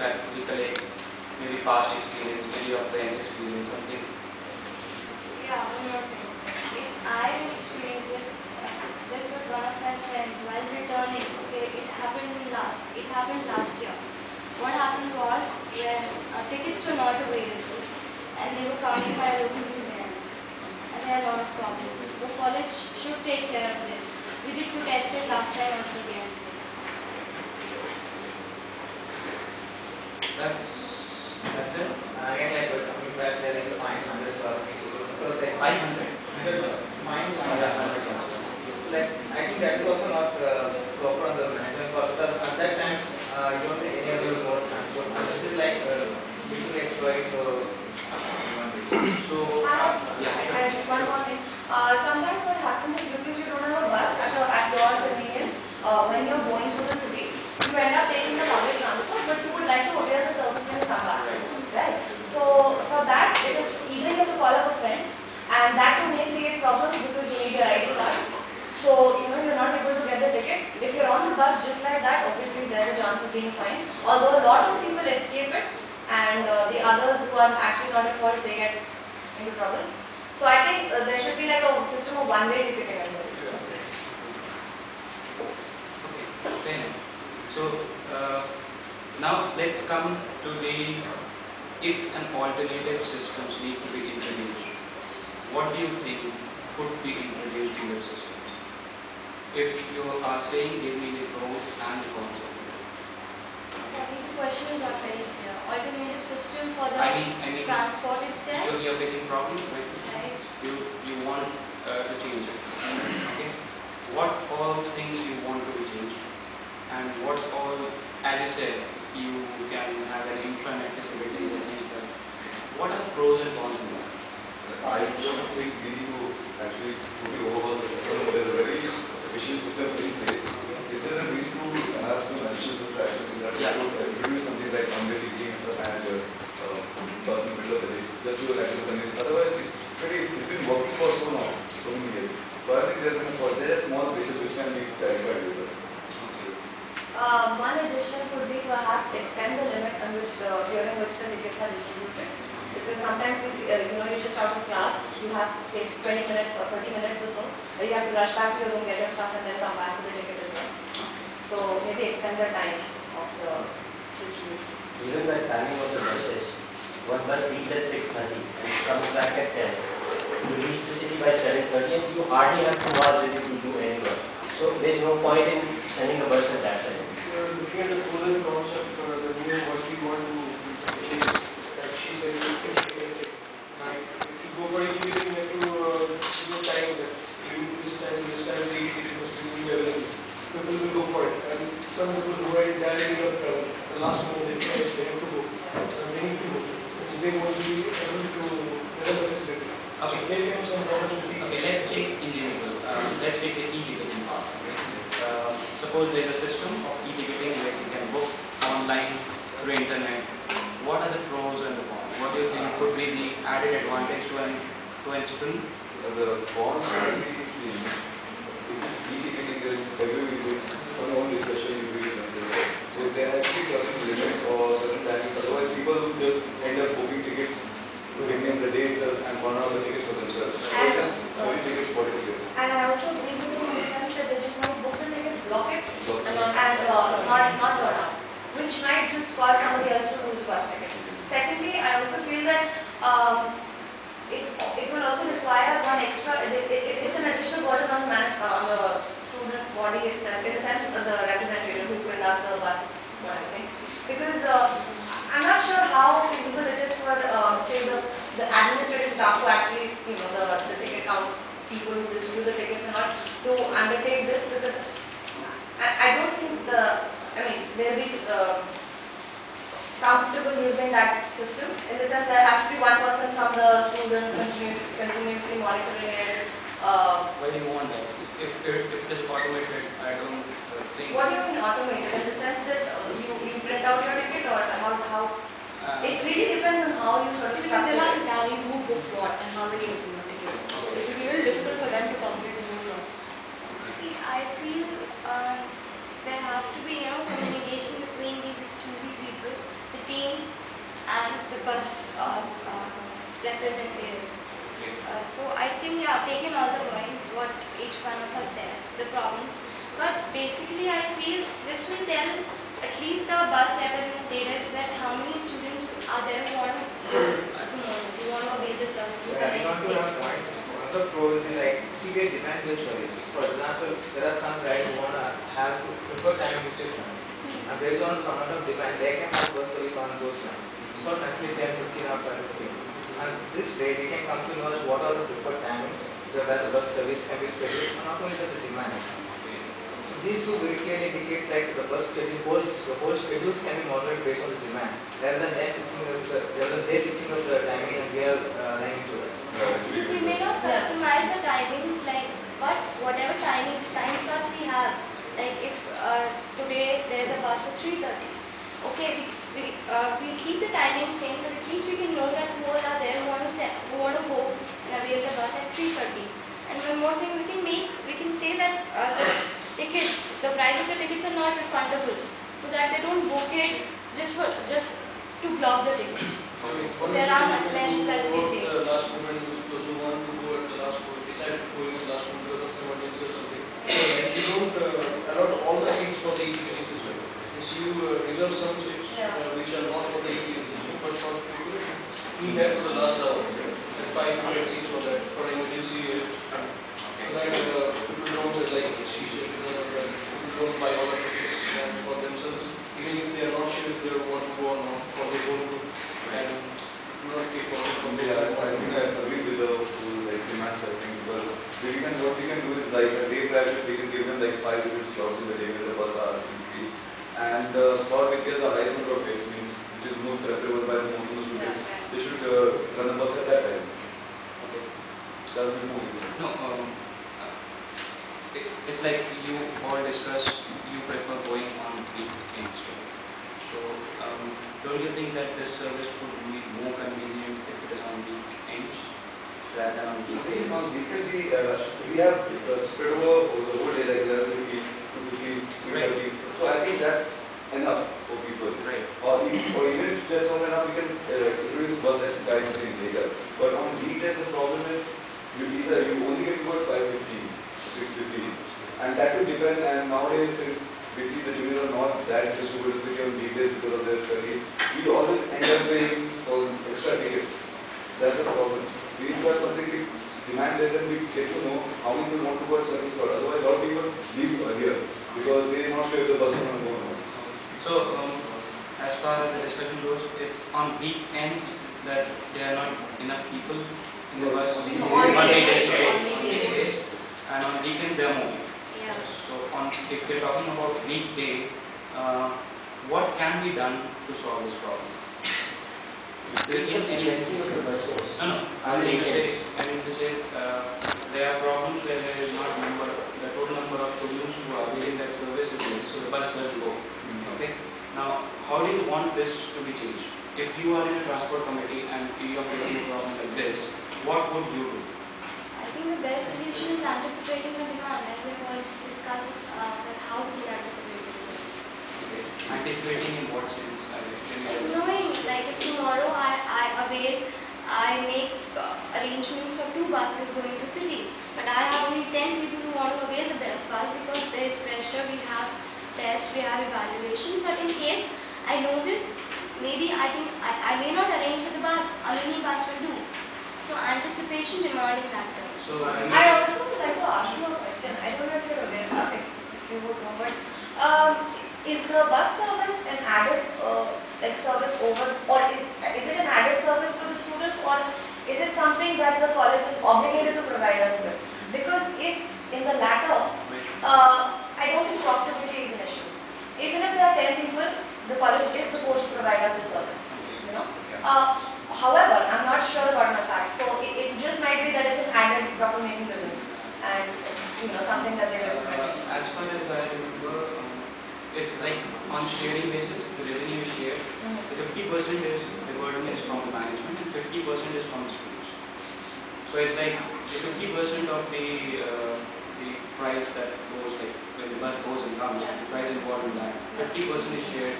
recollect maybe past experience, maybe your friend's experience, something. Yeah, one more thing. I didn't experience it. This was one of my friends while returning. Okay, it happened last year. What happened was when tickets were not available and they were counted by local parents and there are a lot of problems. So college should take care of this. We did protest it last time also against this. That's it. Again, like coming back, there is a fine $100 because like $500 fine $100. Like I think that is also not proper on the management part because at that time you don't take any other mode of transport. And this is like people exploit. So I just one more thing. Sometimes what happens is because you don't have a bus at your convenience, when you're going to the city, you end up taking the public transport, but you would like to avail the service when you come back. Right? So for that, it is either you have to call up a friend, and that may create problems because you need your ID card. So you're not able to get the ticket. If you're on the bus just like that, obviously there's a chance of being fined. Although a lot of people escape it, and the others who are actually not at fault, they get into trouble. So I think there should be like a system of one-way ticketing as well. Okay, so now let's come to the if an alternative systems need to be introduced. What do you think could be introduced in the systems? If you are saying give me the pros and the cons of it. Sorry, the question is not very clear. Alternative system for the I mean, transport itself? You're facing problems, right? Right. You want to change it. Okay. What all things you want to be changed, and what all, as you said, you can have an intranet facility that is that. What are the pros and cons of that? I don't think we need to actually fully overhaul the system. There's a very efficient system in place. It's just that we need to have some additional subtractions in that to introduce something like one-way ticketing and personal middle of the day, just to actually convince. Otherwise, it's been working for so long, so many years. So I think there's a small basis which can be clarified later. One addition could be perhaps extend the limit during which the tickets are distributed. Because sometimes you're just out of class, you have say 20 minutes or 30 minutes or so, where you have to rush back to your room, get your stuff and then come back for the ticket as well. So maybe extend the time of the distribution. Even the timing of the buses, one bus leaves at 6:30 and comes back at 10. You reach the city by 7:30 and you hardly have 2 hours with you to do any work. So there's no point in sending a bus at that time. Looking at the pros and cons of the new what we want to change, like she said, if you go for e-ticketing, you have to time that this time the e-ticket must be available. People will go for it, and some people who are entirely of the last moment they have to go, they need to go. They want to be able to have the facility. Okay. So there can be some problems with Okay, let's take individual. Let's take the e-ticketing part. Okay? Suppose there's a system of e-ticketing where you can book online through internet. What are the pros and the cons? What do you think could be the added advantage to an student? The cons can be seen. If it's e-ticketing, then every week's for your own discussion, you read it. So there has to be certain limits or certain timing. Otherwise, people will just end up booking tickets to name the dates and run out the tickets for themselves. So just 40 tickets, 40 tickets. And I also agree with you in the sense that they just want to book the tickets, block it, Block it. and not turn up, which might just cause somebody else to lose bus ticket. Secondly, I also feel that it will also require one extra. It's an additional burden on the student body itself, in the sense of the representatives who print out the bus, whatever thing. Because I'm not sure how feasible it is for say the administrative staff who actually the ticket count people who distribute the tickets and not to undertake this, because I don't think they'll be comfortable using that system, in the sense there has to be one person from the student continuously monitoring it. Why do you want that? If it is automated, I don't think. What do you mean automated? In the sense that you print out your ticket, or how? It really depends on how you sort of structure They it. are telling who booked what and how many open tickets. So it will be very difficult for them to complete the whole process. See, I feel there have to be communication between these choosy people. The representative. Okay. So I think, yeah, taking all the points, what each one of us said, the problems. But basically I feel this will tell at least the bus representatives that how many students are there who want to go tomorrow, who want to avail the services the Adding on next to day. your point, one of the pros will be like, if you get demand-based service. For example, there are some guys who want to have to prefer time restriction. And based on the amount of demand, they can have bus service on those lines. It's not necessarily 10, 15 or 5, 15. And this way, we can come to know that what are the preferred timings where the bus service can be scheduled, and not only the demand. So these two very clearly indicates like the bus schedule, the whole schedules can be moderated based on the demand, rather than they fixing up the timing and we are lining to it. We may not customize the timings like, but whatever time slots we have, like if today there is a bus for 3:30, okay, we keep the timing same, but at least we can know that who are there who want to go and avail the bus at 3:30. And one more thing we can say that the price of the tickets are not refundable, so that they don't book it just to block the tickets. So there are measures that we take. The last moment, you want to go at the last moment, decide going at the last moment because of some emergency or something. So you don't allot all the seats for the e-ticketing system. So you reserve some seats which are not for the e-ticketing system, but for people who have for the last hour. And 500 seats for that, for emergency. So that people don't like people don't buy all the tickets for themselves, even if they are not sure if they want to go or not, or they go to and do not take all from the Yeah, I think I agree with the whole like demand I think because what we can do is like a day prior we can give them like 5 different slots in the day where the bus are free. And the spot which has the highest number of days means which is most preferable by most of the students, they should run the bus at that time. Okay. That will be more. No, it's like you all discussed, you prefer going on weekends. So, don't you think that this service would be more convenient if it is on weekends rather than on weekdays? Because we have spread over the whole day like 11 to 2:50, 3:30. So I think that's enough for people. Right. Or even if that's not enough, we can introduce bus at 5:15 later. But on weekdays the problem is you only get to go at 5:15, 6:15. And that will depend, and nowadays since we see the juniors are not that interested to go to city on weekdays because of their study, we always end up paying for extra tickets. That's the problem. We need to have something if demand there, then we get to know how many people want to go at certain spot. Otherwise, a lot of people leave earlier because they are not sure if the bus is going to go or not. So, as far as the discussion goes, it's on weekends that there are not enough people in the bus. And on weekends there are more. Yeah. So, if we're talking about weekday, what can be done to solve this problem? Increase the frequency of the buses. No, I mean to say, there are problems where there is not the total number of students who are availing that service is less, so the bus doesn't go. Okay. Now, how do you want this to be changed? If you are in a transport committee and you are facing a problem like this, what would you do? I think the best solution is anticipating the demand, and we have already discussed this, that how we can anticipate the demand. Okay. Anticipating in what sense? Like knowing, like if tomorrow I make arrangements for 2 buses going to city, but I have only 10 people who want to avail the bus because there is pressure, we have tests, we have evaluations, but in case I know this, maybe I may not arrange for the bus, a mini bus will do. So anticipation demand in that term. So, I also would like to ask you a question. I don't know if you're aware, if you would know, but is the bus service an added like service over, or is it an added service for the students, or is it something that the college is obligated to provide us with? Because if in the latter, I don't think profitability is an issue. Even if there are 10 people, the college is supposed to provide us the service. You know. However, I'm not sure about my facts, so it just might be that it's an added profit-making business, and something that they will. as far as I remember, it's like on sharing basis. The revenue is shared. The 50% is the burden is from the management, and 50% is from the students. So it's like the 50% of the price that goes, like when the bus goes and comes, the price involved in that. 50% is shared